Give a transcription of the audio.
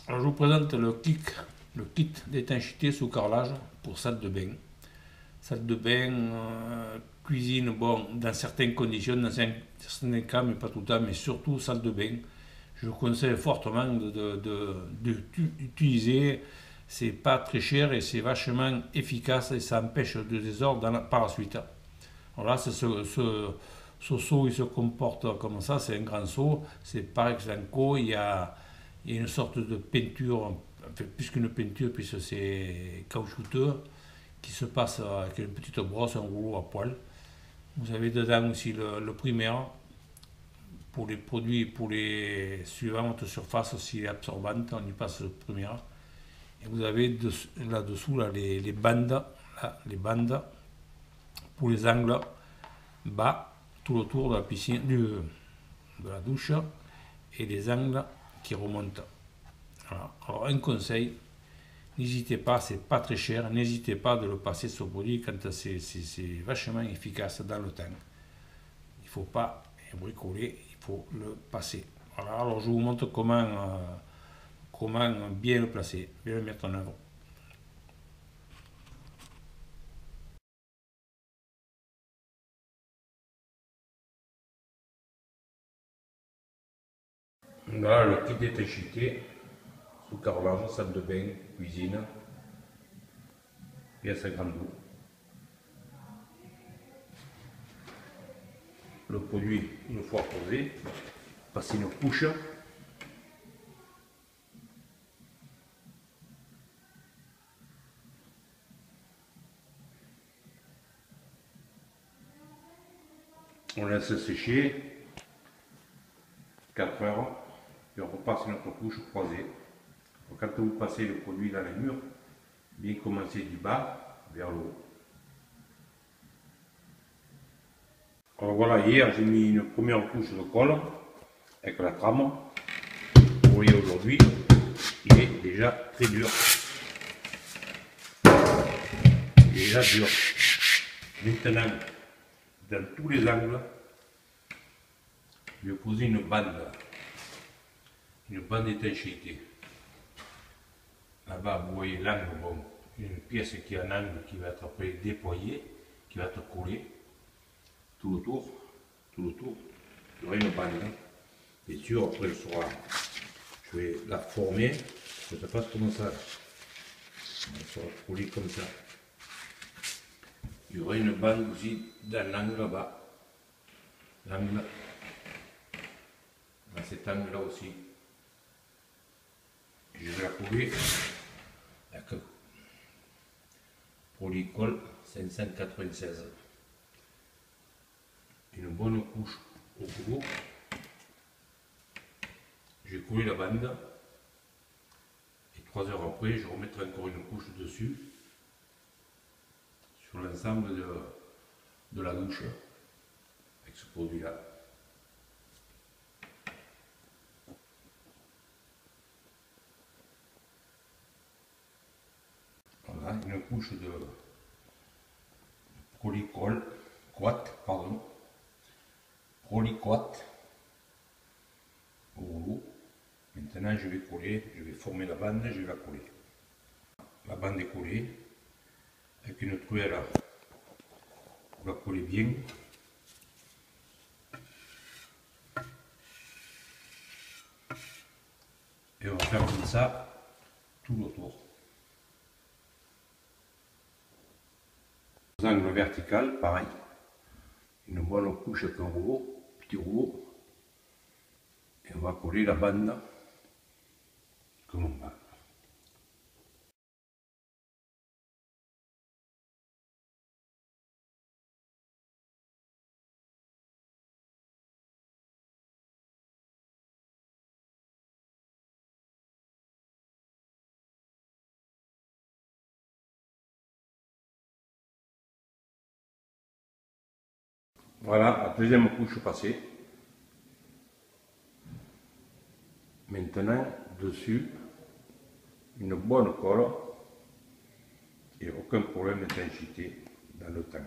Alors je vous présente le kit d'étanchéité sous carrelage pour salle de bain. Salle de bain, cuisine, bon, dans certaines conditions, dans certains cas, mais pas tout le temps, mais surtout salle de bain. Je vous conseille fortement d'utiliser. C'est pas très cher et c'est vachement efficace et ça empêche le désordre par la suite. Voilà, ce seau il se comporte comme ça, c'est un grand seau, c'est pareil que Zanco, il y a une sorte de peinture, enfin, plus qu'une peinture, puisque c'est caoutchouteux, qui se passe avec une petite brosse, un rouleau à poil. Vous avez dedans aussi le primaire pour les produits, pour les suivantes surfaces, s'il est absorbante, on y passe le primaire. Et vous avez là-dessous là, les bandes, là, les bandes pour les angles bas, tout autour de la piscine, de la douche, et les angles qui remontent. Voilà. Alors un conseil, n'hésitez pas, c'est pas très cher, n'hésitez pas de le passer ce produit quand c'est vachement efficace dans le temps. Il ne faut pas bricoler, il faut le passer. Voilà, alors je vous montre comment bien le placer, bien le mettre en œuvre. Voilà le kit d'étanchéité sous carrelage, salle de bain, cuisine et à sa grande eau. Le produit, une fois posé, passer une couche. On laisse sécher 4 heures et on repasse notre couche croisée. Quand vous passez le produit dans les murs, bien commencer du bas vers le haut. Alors voilà, hier j'ai mis une première couche de colle avec la trame. Vous voyez aujourd'hui, il est déjà très dur. Il est déjà dur. Maintenant, dans tous les angles, je vais poser une bande d'étanchéité. Là-bas, vous voyez l'angle, bon, une pièce qui a un angle qui va être après déployée, qui va être collée tout autour, il y aura une bande. Bien sûr, après le soir, je vais la former, que ça passe comme ça. Elle sera collée comme ça. Il y aura une bande aussi dans l'angle là-bas. L'angle, dans cet angle-là aussi. Je vais la coller avec Polycol 596. Une bonne couche au bout. J'ai collé la bande et 3 heures après, je remettrai encore une couche dessus sur l'ensemble de la douche avec ce produit-là. Voilà, une couche de Polycol Polyquat au rouleau. Maintenant je vais coller, je vais former la bande, je vais la coller. La bande est collée avec une truelle, on va coller bien. Et on va faire comme ça tout le tour. Aux angles vertical, pareil. Une bonne couche avec un rouleau, petit rouleau. Et on va coller la bande comme on va. Voilà, la deuxième couche passée. Maintenant, dessus, une bonne colle et aucun problème d'étanchéité dans le temps.